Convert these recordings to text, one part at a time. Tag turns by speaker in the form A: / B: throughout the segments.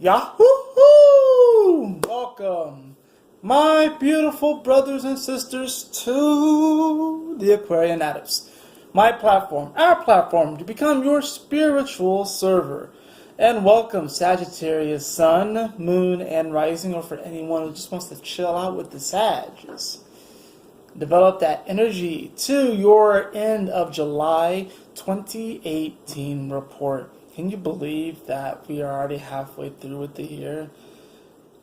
A: Yahoo! Welcome, my beautiful brothers and sisters, to the Aquarian Adepts. My platform, our platform, to become your spiritual server. And welcome, Sagittarius Sun, Moon, and Rising, or for anyone who just wants to chill out with the Sags. Develop that energy to your end of July 2018 report. Can you believe that we are already halfway through with the year?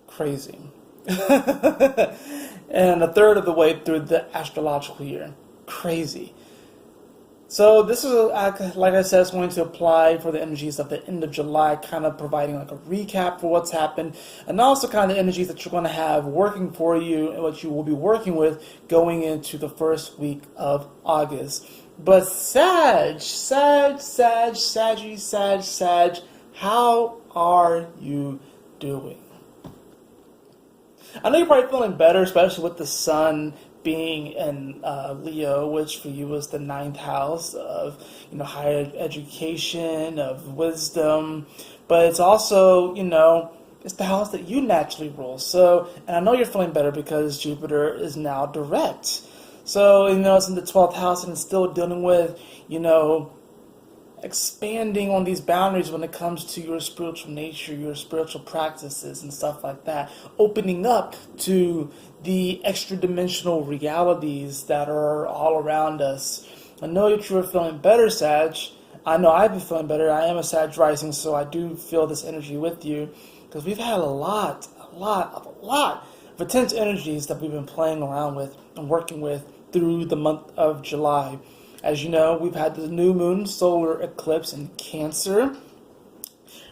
A: Crazy. And a third of the way through the astrological year. Crazy. So this is, like I said, it's going to apply for the energies of the end of July, kind of providing like a recap for what's happened, and also kind of the energies that you're going to have working for you and what you will be working with going into the first week of August. But Sag, how are you doing? I know you're probably feeling better, especially with the Sun being in Leo, which for you is the 9th house of, higher education, of wisdom. But it's also, it's the house that you naturally rule. So, and I know you're feeling better because Jupiter is now direct. So, it's in the 12th house and it's still dealing with, expanding on these boundaries when it comes to your spiritual nature, your spiritual practices and stuff like that. Opening up to the extra dimensional realities that are all around us. I know that you're feeling better, Sag. I know I've been feeling better. I am a Sag rising, so I do feel this energy with you. Because we've had a lot of intense energies that we've been playing around with and working with through the month of July. As you know, we've had the new moon solar eclipse in Cancer,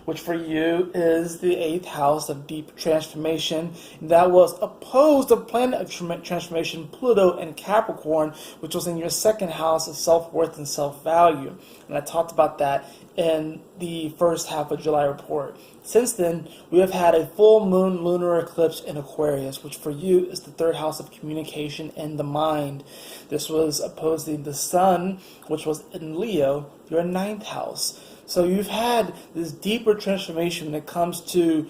A: which for you is the 8th house of deep transformation. That was opposed to planet of transformation, Pluto and Capricorn, which was in your 2nd house of self-worth and self-value. And I talked about that in the first half of July report. Since then, we have had a full moon lunar eclipse in Aquarius, which for you is the 3rd house of communication and the mind. This was opposing the Sun, which was in Leo, your 9th house. So you've had this deeper transformation when it comes to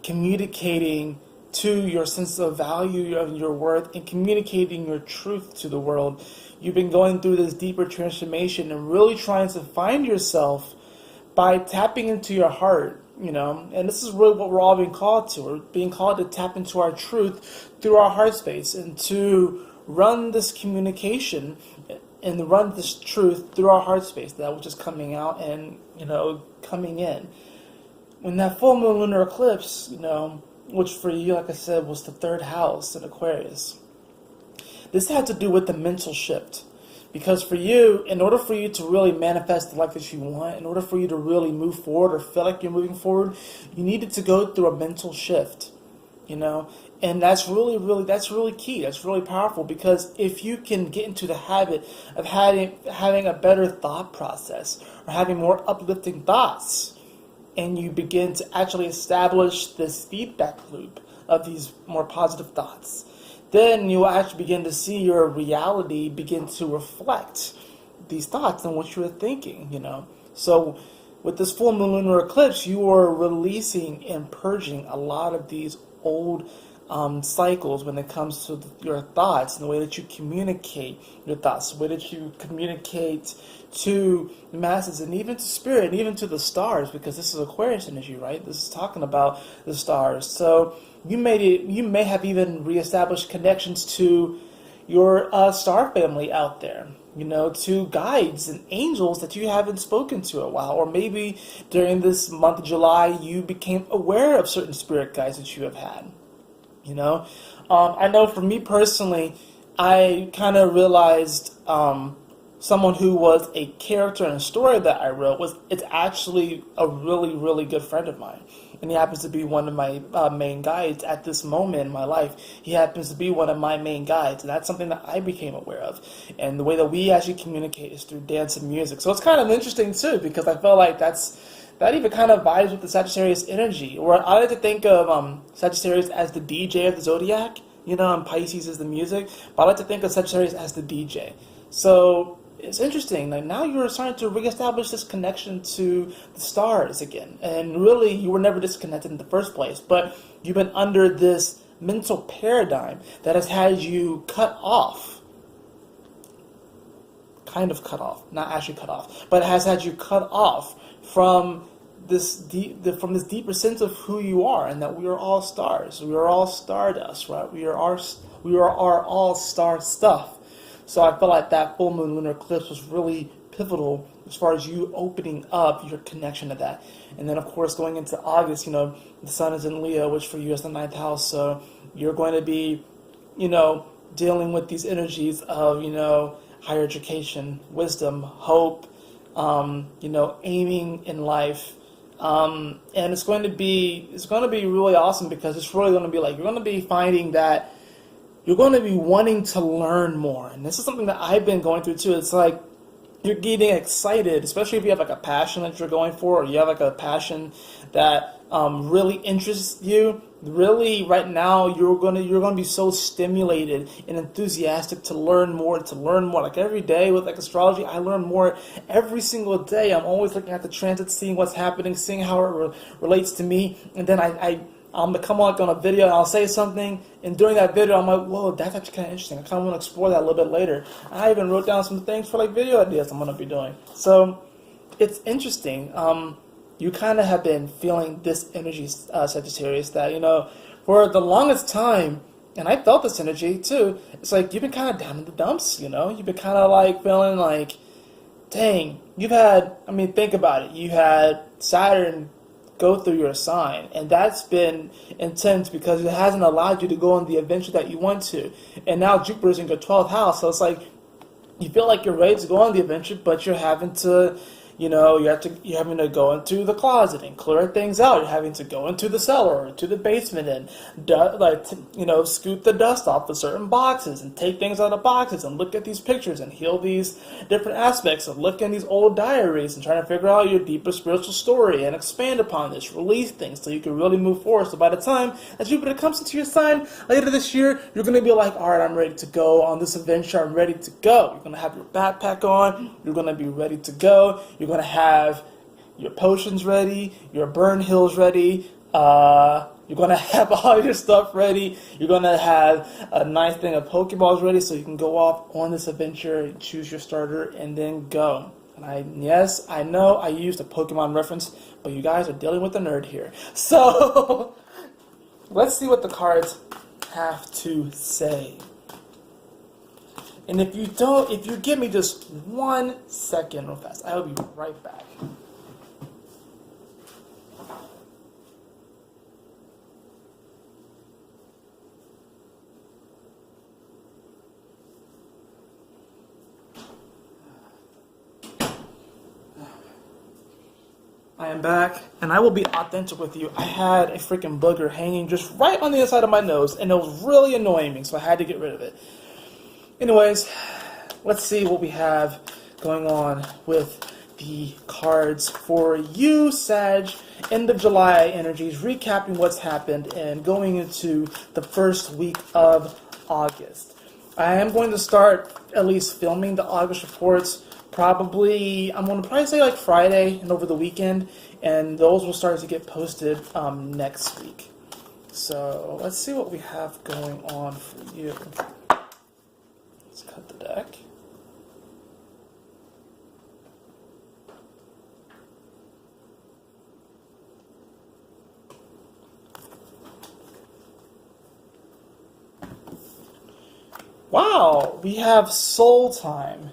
A: communicating to your sense of value of your worth and communicating your truth to the world. You've been going through this deeper transformation and really trying to find yourself by tapping into your heart, and this is really what we're all being called to. We're being called to tap into our truth through our heart space and to run this communication and run this truth through our heart space, that which is coming out and, coming in. When that full moon lunar eclipse, which for you, like I said, was the 3rd house in Aquarius, this had to do with the mental shift. Because for you, in order for you to really manifest the life that you want, in order for you to really move forward or feel like you're moving forward, you needed to go through a mental shift, And that's really key. That's really powerful, because if you can get into the habit of having a better thought process or having more uplifting thoughts, and you begin to actually establish this feedback loop of these more positive thoughts, then you will actually begin to see your reality begin to reflect these thoughts and what you were thinking, So with this full moon lunar eclipse, you are releasing and purging a lot of these old cycles when it comes to your thoughts and the way that you communicate your thoughts, the way that you communicate to the masses and even to spirit and even to the stars, because this is Aquarius energy, right? This is talking about the stars. So you may have even reestablished connections to your star family out there, to guides and angels that you haven't spoken to in a while. Or maybe during this month of July, you became aware of certain spirit guides that you have had. I know for me personally, I kind of realized someone who was a character in a story that I wrote it's actually a really, really good friend of mine. And he happens to be one of my main guides at this moment in my life. He happens to be one of my main guides, and that's something that I became aware of. And the way that we actually communicate is through dance and music. So it's kind of interesting too, because I feel like that even kind of vibes with the Sagittarius energy. Or I like to think of Sagittarius as the DJ of the zodiac, and Pisces is the music. But I like to think of Sagittarius as the DJ. So it's interesting. Like now you're starting to reestablish this connection to the stars again. And really, you were never disconnected in the first place, but you've been under this mental paradigm that has had you cut off. Kind of cut off, not actually cut off, but it has had you cut off from this deeper sense of who you are, and that we are all stars. We are all stardust, right? We are all star stuff. So I felt like that full moon lunar eclipse was really pivotal as far as you opening up your connection to that. And then, of course, going into August, the sun is in Leo, which for you is the 9th house. So you're going to be, dealing with these energies of, higher education, wisdom, hope, aiming in life. And it's going to be really awesome, because it's really going to be like, you're going to be finding that you're going to be wanting to learn more. And this is something that I've been going through too. It's like you're getting excited, especially if you have like a passion that you're going for, or you have like a passion that really interests you. Really, right now, you're gonna be so stimulated and enthusiastic to learn more. Like every day with like astrology, I learn more every single day. I'm always looking at the transit, seeing what's happening, seeing how it relates to me, and then I'll come on a video and I'll say something, and during that video I'm like, whoa, that's actually kind of interesting. I kind of want to explore that a little bit later. I even wrote down some things for like video ideas I'm going to be doing. So it's interesting. You kind of have been feeling this energy, Sagittarius, that, for the longest time, and I felt this energy too, it's like you've been kind of down in the dumps, You've been kind of like feeling like, dang, think about it. You had Saturn go through your sign, and that's been intense because it hasn't allowed you to go on the adventure that you want to. And now Jupiter's in your 12th house, so it's like you feel like you're ready to go on the adventure, but you're having to you're having to go into the closet and clear things out. You're having to go into the cellar or to the basement and scoot the dust off of certain boxes and take things out of boxes and look at these pictures and heal these different aspects of looking at these old diaries and trying to figure out your deeper spiritual story and expand upon this, release things so you can really move forward. So by the time that Jupiter comes into your sign later this year, you're going to be like, all right, I'm ready to go on this adventure. I'm ready to go. You're going to have your backpack on. You're going to be ready to go. You're going to have your potions ready, your burn hills ready, you're going to have all your stuff ready, you're going to have a nice thing of Pokeballs ready so you can go off on this adventure and choose your starter and then go. And I know I used a Pokemon reference, but you guys are dealing with a nerd here. So, let's see what the cards have to say. And if you give me just 1 second real fast, I will be right back. I am back, and I will be authentic with you. I had a freaking booger hanging just right on the inside of my nose, and it was really annoying me, so I had to get rid of it. Anyways, let's see what we have going on with the cards for you, Sag. End of July energies, recapping what's happened and going into the first week of August. I am going to start at least filming the August reports I'm going to probably say like Friday and over the weekend, and those will start to get posted next week. So let's see what we have going on for you. Let's cut the deck. Wow, we have soul time.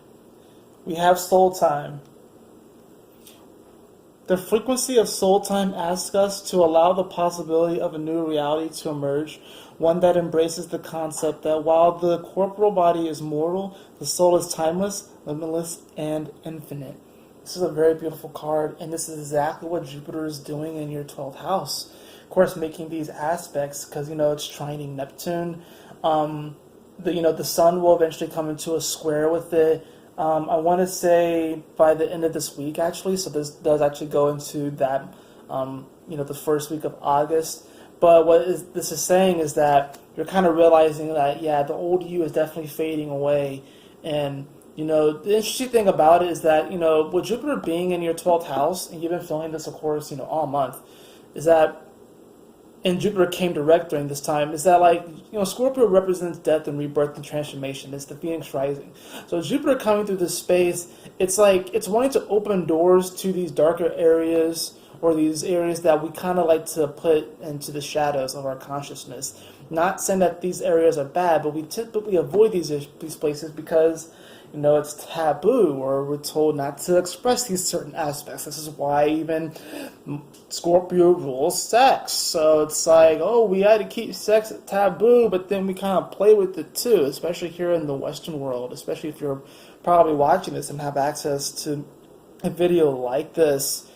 A: The frequency of soul time asks us to allow the possibility of a new reality to emerge, one that embraces the concept that while the corporal body is mortal, the soul is timeless, limitless, and infinite. This is a very beautiful card, and this is exactly what Jupiter is doing in your 12th house. Of course, making these aspects, because, it's trining Neptune. The sun will eventually come into a square with it. I want to say by the end of this week, actually, so this does actually go into that, the first week of August. But this is saying is that you're kind of realizing that, the old you is definitely fading away, and You know, the interesting thing about it is that, you know, with Jupiter being in your 12th house, and you've been feeling this, of course, you know, all month, is that, and Jupiter came direct during this time, is that, like, you know, Scorpio represents death and rebirth and transformation. It's the Phoenix rising. So Jupiter coming through this space, it's like, it's wanting to open doors to these darker areas, or these areas that we kind of like to put into the shadows of our consciousness. Not saying that these areas are bad, but we typically avoid these places because, you know, it's taboo, or we're told not to express these certain aspects. This is why even Scorpio rules sex. So it's like, oh, we had to keep sex taboo, but then we kind of play with it too, especially here in the Western world, especially if you're probably watching this and have access to a video like this.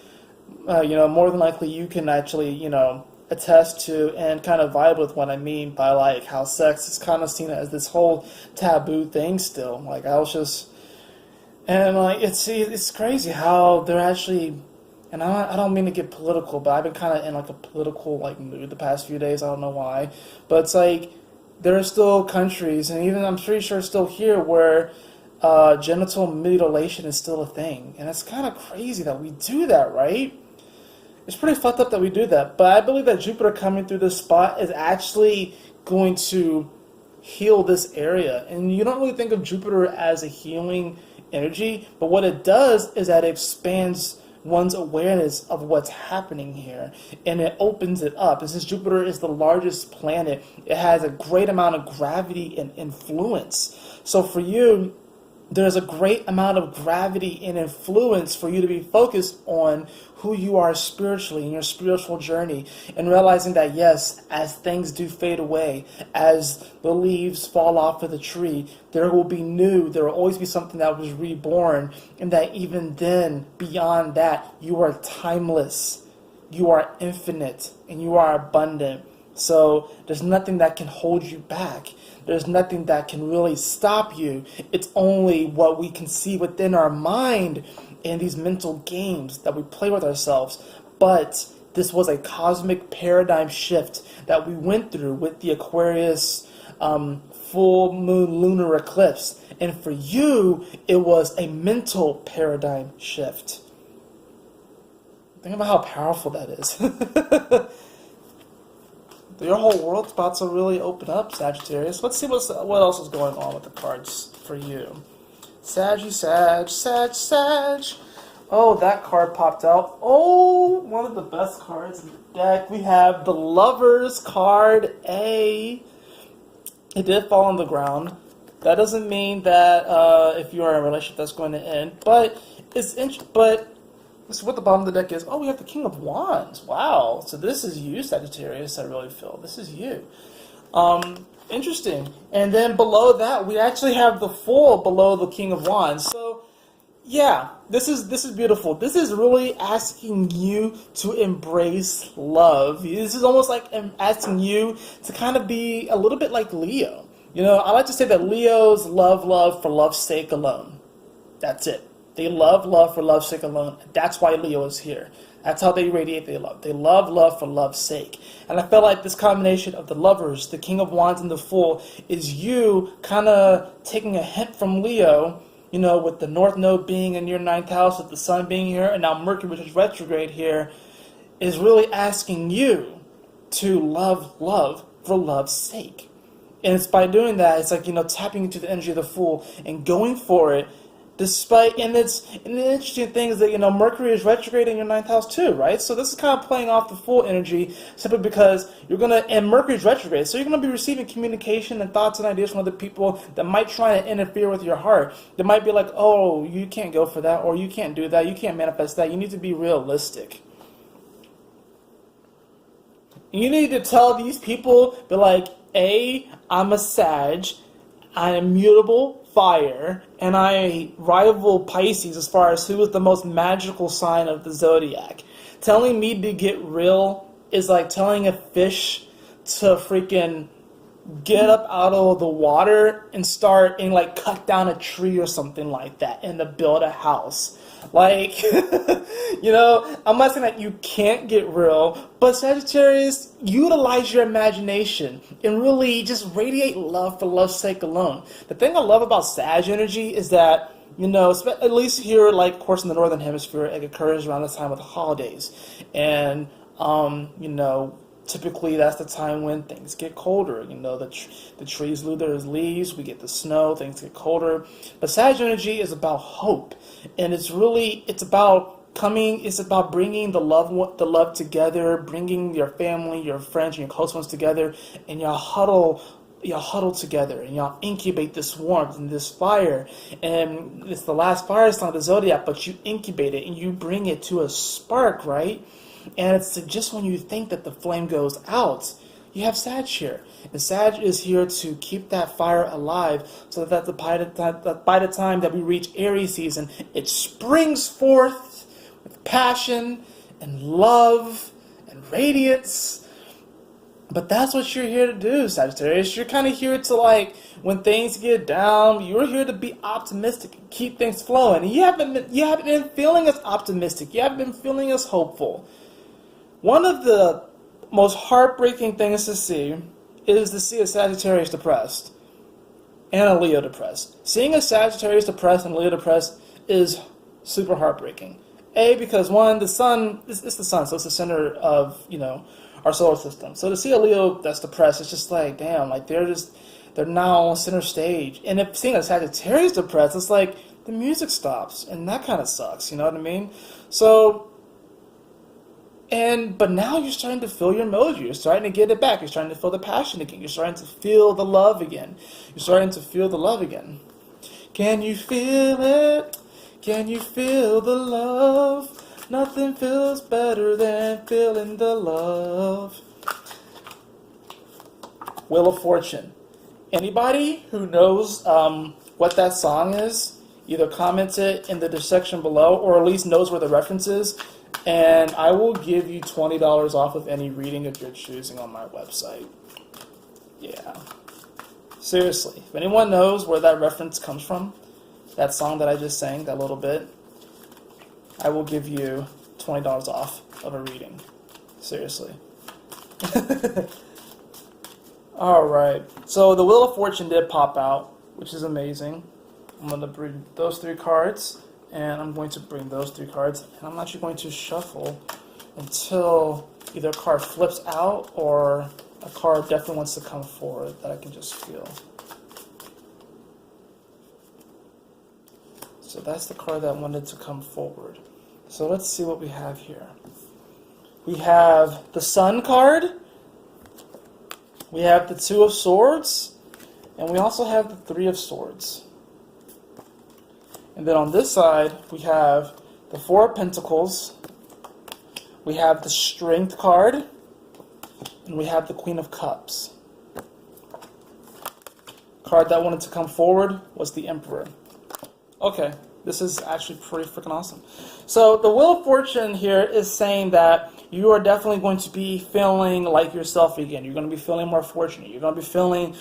A: You know, more than likely you can actually, you know, attest to and kind of vibe with what I mean by, like, how sex is kind of seen as this whole taboo thing still. Like, I was just, and like, it's crazy how they're actually, and I don't mean to get political, but I've been kind of in like a political like mood the past few days. I don't know why, but it's like there are still countries, and even I'm pretty sure still here, where genital mutilation is still a thing, and it's kind of crazy that we do that, right? It's pretty fucked up that we do that, but I believe that Jupiter coming through this spot is actually going to heal this area. And you don't really think of Jupiter as a healing energy, but what it does is that it expands one's awareness of what's happening here, and it opens it up. And since Jupiter is the largest planet, it has a great amount of gravity and influence. So for you, there's a great amount of gravity and influence for you to be focused on who you are spiritually in your spiritual journey, and realizing that, yes, as things do fade away, as the leaves fall off of the tree, there will be new, there will always be something that was reborn, and that even then, beyond that, you are timeless, you are infinite, and you are abundant. So there's nothing that can hold you back. There's nothing that can really stop you. It's only what we can see within our mind in these mental games that we play with ourselves. But this was a cosmic paradigm shift that we went through with the Aquarius full moon lunar eclipse. And for you, it was a mental paradigm shift. Think about how powerful that is. Your whole world's about to really open up, Sagittarius. Let's see what else is going on with the cards for you. Sag. Oh, that card popped out. Oh, one of the best cards in the deck. We have the Lovers card, A. It did fall on the ground. That doesn't mean that if you are in a relationship that's going to end. But it's so what the bottom of the deck is, oh, we have the King of Wands. Wow. So this is you, Sagittarius, I really feel. This is you. Interesting. And then below that, we actually have the Fool below the King of Wands. So, yeah, this is beautiful. This is really asking you to embrace love. This is almost like asking you to kind of be a little bit like Leo. You know, I like to say that Leos love for love's sake alone. That's it. They love for love's sake alone. That's why Leo is here. That's how they radiate their love. They love for love's sake. And I feel like this combination of the Lovers, the King of Wands, and the Fool is you kind of taking a hint from Leo, you know, with the North Node being in your 9th house, with the Sun being here, and now Mercury, which is retrograde here, is really asking you to love for love's sake. And it's by doing that, it's like, you know, tapping into the energy of the Fool and going for it. And the interesting thing is that, you know, Mercury is retrograde in your 9th house too, right? So this is kind of playing off the Fool energy, simply because and Mercury is retrograde, so you're going to be receiving communication and thoughts and ideas from other people that might try to interfere with your heart. They might be like, oh, you can't go for that, or you can't do that, you can't manifest that. You need to be realistic. You need to tell these people, be like, A, I'm a Sag, I am mutable, fire, and I rival Pisces as far as who is the most magical sign of the zodiac. Telling me to get real is like telling a fish to freaking get up out of the water and start and like cut down a tree or something like that and to build a house. Like, I'm not saying that you can't get real, but Sagittarius, utilize your imagination and really just radiate love for love's sake alone. The thing I love about Sag energy is that, at least here, like, of course, in the Northern Hemisphere, it occurs around the time of the holidays. And, typically that's the time when things get colder. The trees lose their leaves, we get the snow, things get colder. But Sag energy is about hope. And it's about bringing the love together, bringing your family, your friends, and your close ones together, and y'all huddle together, and y'all incubate this warmth and this fire. And it's the last fire sign of the zodiac, but you incubate it and you bring it to a spark, right? And it's just when you think that the flame goes out, you have Sag here. And Sag is here to keep that fire alive so that by the time that we reach Aries season, it springs forth with passion and love and radiance. But that's what you're here to do, Sagittarius. You're kind of here to, like, when things get down, you're here to be optimistic and keep things flowing. And you haven't been feeling as optimistic. You haven't been feeling as hopeful. One of the most heartbreaking things to see is to see a Sagittarius depressed and a Leo depressed. Seeing a Sagittarius depressed and a Leo depressed is super heartbreaking. Because one, the sun, it's the sun, so it's the center of, our solar system. So to see a Leo that's depressed, it's just like, damn, like they're now on center stage. And if seeing a Sagittarius depressed, it's like the music stops, and that kind of sucks, you know what I mean? So, but now you're starting to feel your mojo. You're starting to get it back. You're starting to feel the passion again. You're starting to feel the love again. Can you feel it? Can you feel the love? Nothing feels better than feeling the love. Wheel of Fortune. Anybody who knows what that song is, either comment it in the section below or at least knows where the reference is, and I will give you $20 off of any reading of your choosing on my website. Yeah. Seriously, if anyone knows where that reference comes from, that song that I just sang, that little bit, I will give you $20 off of a reading. Seriously. Alright, so the Wheel of Fortune did pop out, which is amazing. I'm going to bring those 3 cards, and I'm going to bring those 3 cards, and I'm actually going to shuffle until either a card flips out or a card definitely wants to come forward that I can just feel. So that's the card that wanted to come forward. So let's see what we have here. We have the Sun card, we have the 2 of Swords, and we also have the 3 of Swords. And then on this side, we have the 4 of Pentacles, we have the Strength card, and we have the Queen of Cups. Card that wanted to come forward was the Emperor. Okay, this is actually pretty freaking awesome. So the Wheel of Fortune here is saying that you are definitely going to be feeling like yourself again. You're going to be feeling more fortunate. You're going to be feeling,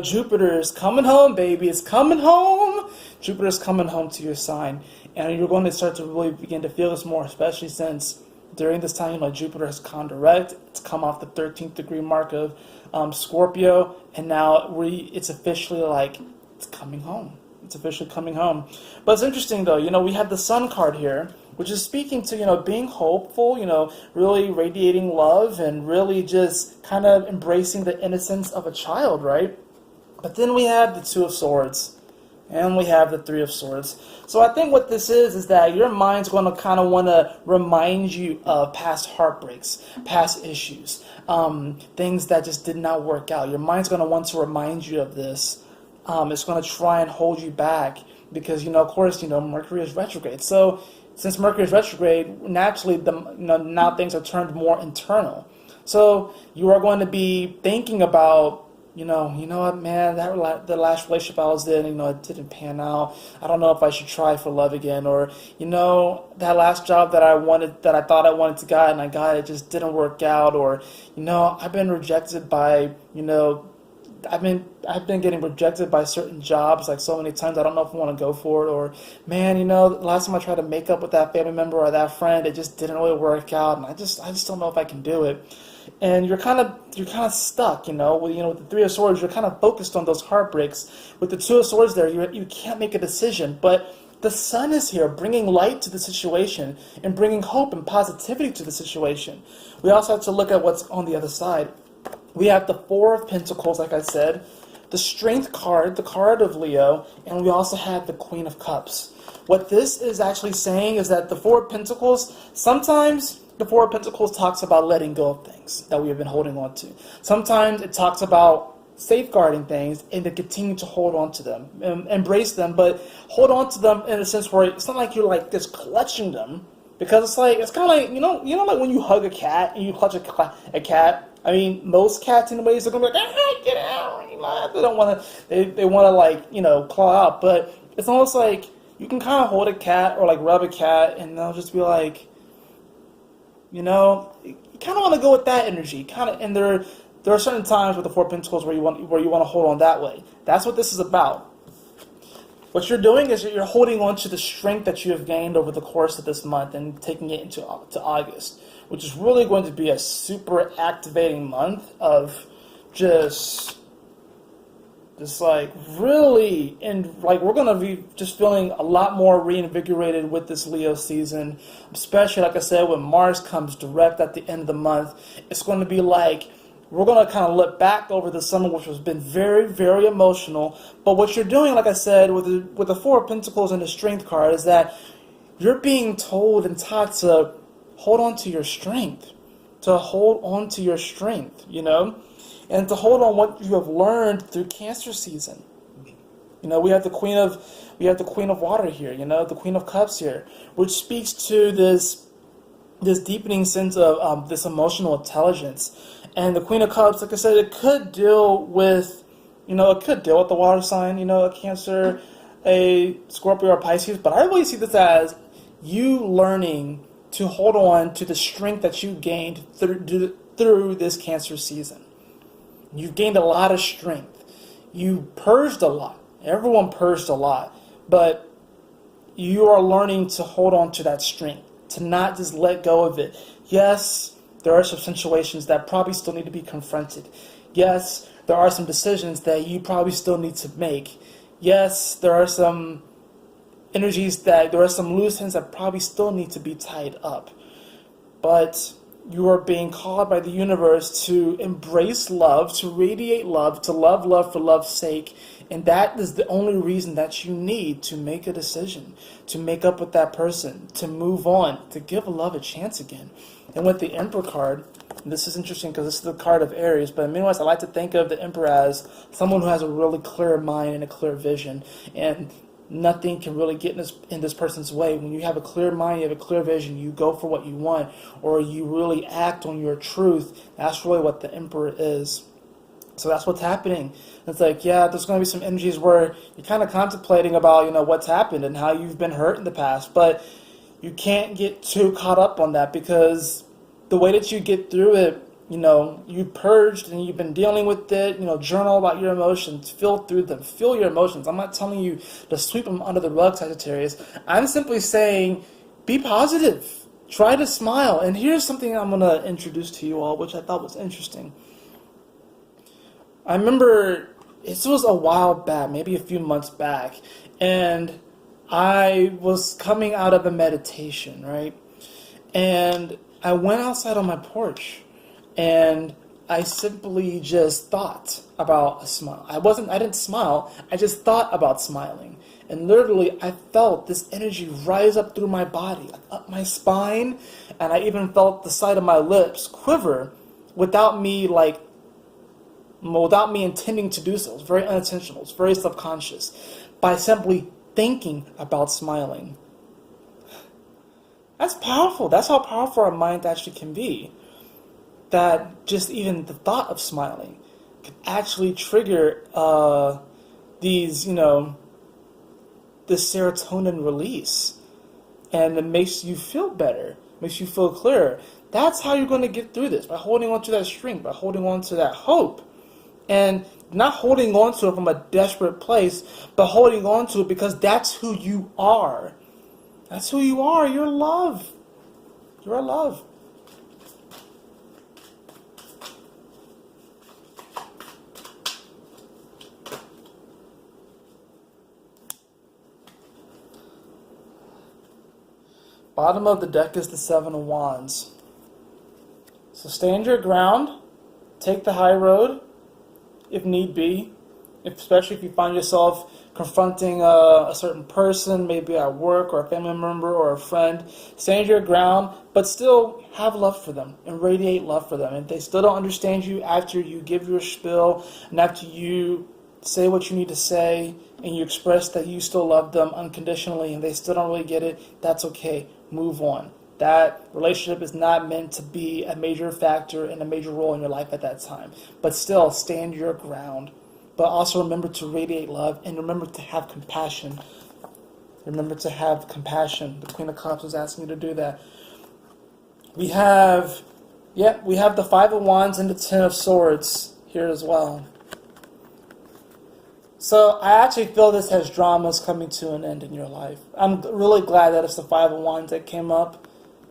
A: Jupiter is coming home, baby. It's coming home. Jupiter is coming home to your sign. And you're going to start to really begin to feel this more, especially since during this time, Jupiter has gone direct. It's come off the 13th degree mark of Scorpio. And now it's officially like, it's coming home. It's officially coming home. But it's interesting, though. We have the Sun card here, which is speaking to, being hopeful, really radiating love and really just kind of embracing the innocence of a child, right? But then we have the 2 of Swords, and we have the 3 of Swords. So I think what this is that your mind's going to kind of want to remind you of past heartbreaks, past issues, things that just did not work out. Your mind's going to want to remind you of this. It's going to try and hold you back because, of course, Mercury is retrograde. So since Mercury is retrograde, naturally, now things are turned more internal. So you are going to be thinking about, what, man, the last relationship I was in, it didn't pan out. I don't know if I should try for love again. Or, that last job that I thought I wanted to get and I got it just didn't work out. Or, I've been rejected by, I've been getting rejected by certain jobs like so many times. I don't know if I want to go for it, or man, the last time I tried to make up with that family member or that friend, it just didn't really work out, and I just don't know if I can do it. And you're kind of stuck, with the Three of Swords, you're kind of focused on those heartbreaks. With the Two of Swords there, you can't make a decision, but the Sun is here bringing light to the situation and bringing hope and positivity to the situation. We also have to look at what's on the other side. We have the Four of Pentacles, like I said, the Strength card, the card of Leo, and we also have the Queen of Cups. What this is actually saying is that the Four of Pentacles, sometimes the Four of Pentacles talks about letting go of things that we have been holding on to. Sometimes it talks about safeguarding things and to continue to hold on to them, embrace them, but hold on to them in a sense where it's not like you're like just clutching them, because it's kind of like like when you hug a cat and you clutch a cat. I mean, most cats in ways are gonna be like, ah, get out. They don't want to. They want to like claw out, but it's almost like you can kind of hold a cat or like rub a cat, and they'll just be like, you kind of want to go with that energy, kind of, and there are certain times with the Four of Pentacles where you want to hold on that way. That's what this is about. What you're doing is you're holding on to the strength that you have gained over the course of this month and taking it to August, which is really going to be a super activating month of just like really, and like we're going to be just feeling a lot more reinvigorated with this Leo season, especially like I said, when Mars comes direct at the end of the month. It's going to be like, we're going to kind of look back over the summer, which has been very, very emotional. But what you're doing, like I said, with the Four of Pentacles and the Strength card, is that you're being told and taught to hold on to your strength, and to hold on what you have learned through Cancer season. We have the Queen of Water here, the Queen of Cups here, which speaks to this deepening sense of this emotional intelligence. And the Queen of Cups, like I said, it could deal with, the water sign, a Cancer, a Scorpio, or Pisces. But I really see this as you learning to hold on to the strength that you gained through this Cancer season. You've gained a lot of strength. You purged a lot. Everyone purged a lot. But you are learning to hold on to that strength, to not just let go of it. Yes, there are some situations that probably still need to be confronted. Yes, there are some decisions that you probably still need to make. Yes, there are some loose ends that probably still need to be tied up. But you are being called by the universe to embrace love, to radiate love, to love for love's sake. And that is the only reason that you need to make a decision, to make up with that person, to move on, to give love a chance again. And with the Emperor card, this is interesting because this is the card of Aries, but meanwhile, I like to think of the Emperor as someone who has a really clear mind and a clear vision, and nothing can really get in this person's way. When you have a clear mind, you have a clear vision, you go for what you want, or you really act on your truth. That's really what the Emperor is. So that's what's happening. It's like, yeah, there's going to be some energies where you're kind of contemplating about, what's happened and how you've been hurt in the past, but you can't get too caught up on that, because the way that you get through it, you purged and you've been dealing with it, journal about your emotions, feel through them, feel your emotions. I'm not telling you to sweep them under the rug, Sagittarius. I'm simply saying, be positive, try to smile. And here's something I'm going to introduce to you all, which I thought was interesting. I remember, this was a while back, maybe a few months back, and I was coming out of a meditation, right? And I went outside on my porch, and I simply just thought about a smile. I didn't smile, I just thought about smiling. And literally, I felt this energy rise up through my body, up my spine, and I even felt the side of my lips quiver without me intending to do so. It was very unintentional. It's very subconscious. By simply thinking about smiling. That's powerful. That's how powerful our mind actually can be. That just even the thought of smiling can actually trigger this serotonin release. And it makes you feel better, makes you feel clearer. That's how you're going to get through this, by holding on to that strength, by holding on to that hope. And not holding on to it from a desperate place, but holding on to it because that's who you are. That's who you are. You're love. You're love. Bottom of the deck is the Seven of Wands. So stand your ground. Take the high road, if need be, especially if you find yourself confronting a certain person, maybe at work or a family member or a friend. Stand your ground, but still have love for them and radiate love for them. If they still don't understand you after you give your spiel and after you say what you need to say and you express that you still love them unconditionally and they still don't really get it, that's okay. Move on. That relationship is not meant to be a major factor and a major role in your life at that time. But still, stand your ground. But also remember to radiate love and remember to have compassion. Remember to have compassion. The Queen of Cups is asking you to do that. We have the Five of Wands and the Ten of Swords here as well. So I actually feel this has dramas coming to an end in your life. I'm really glad that it's the Five of Wands that came up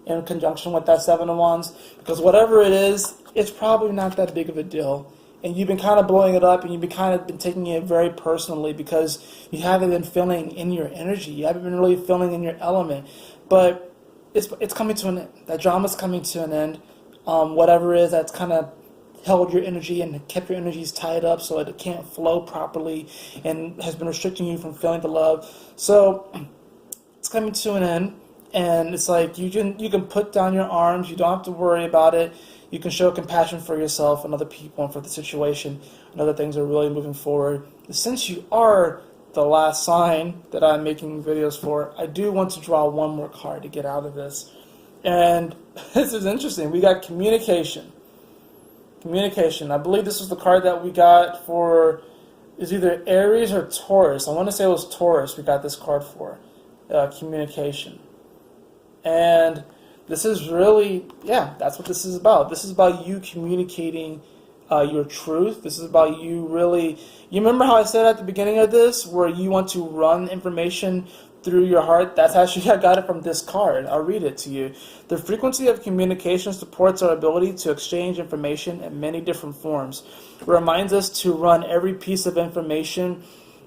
A: in conjunction with that Seven of Wands, because whatever it is, it's probably not that big of a deal. And you've been kind of blowing it up, and you've been kind of been taking it very personally because you haven't been feeling in your energy. You haven't been really feeling in your element. But it's coming to an end. That drama's coming to an end. Whatever it is that's kind of held your energy and kept your energies tied up so it can't flow properly and has been restricting you from feeling the love. So it's coming to an end. And it's like you can put down your arms. You don't have to worry about it. You can show compassion for yourself and other people and for the situation. And other things are really moving forward. Since you are the last sign that I'm making videos for, I do want to draw one more card to get out of this. And this is interesting. We got communication. Communication. I believe this was the card that we got for, is either Aries or Taurus. I want to say it was Taurus we got this card for. Communication. And this is really, that's what this is about. This is about you communicating your truth. This is about you really, you remember how I said at the beginning of this, where you want to run information through your heart? That's actually, I got it from this card. I'll read it to you. The frequency of communication supports our ability to exchange information in many different forms. It reminds us to run every piece of information,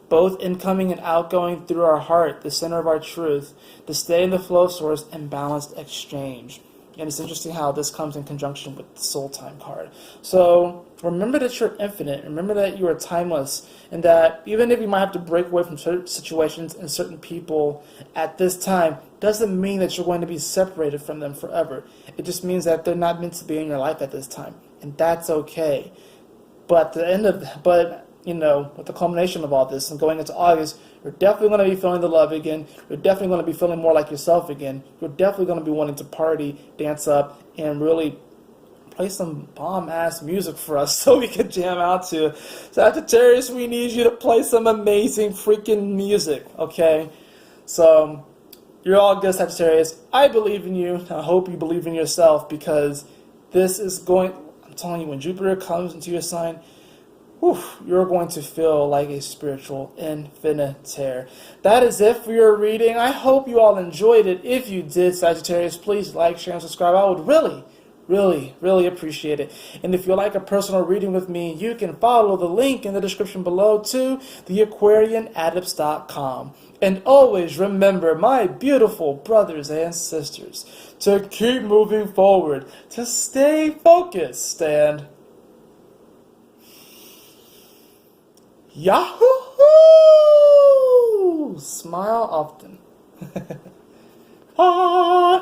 A: both incoming and outgoing, through our heart, the center of our truth, to stay in the flow source and balanced exchange. And it's interesting how this comes in conjunction with the Soul Time card. So remember that you're infinite. Remember that you are timeless. And that even if you might have to break away from certain situations and certain people at this time, doesn't mean that you're going to be separated from them forever. It just means that they're not meant to be in your life at this time. And that's okay. But with the culmination of all this and going into August, you're definitely going to be feeling the love again. You're definitely going to be feeling more like yourself again. You're definitely going to be wanting to party, dance up, and really play some bomb-ass music for us so we can jam out to. Sagittarius, we need you to play some amazing freaking music, okay? So, you're all good, Sagittarius. I believe in you. I hope you believe in yourself, because this is going, I'm telling you, when Jupiter comes into your sign, you're going to feel like a spiritual infinitaire. That is it for your reading. I hope you all enjoyed it. If you did, Sagittarius, please like, share, and subscribe. I would really appreciate it. And if you'd like a personal reading with me, you can follow the link in the description below to the Aquarianadepts.com. And always remember, my beautiful brothers and sisters, to keep moving forward, to stay focused, and Yahoo! Smile often. Ah.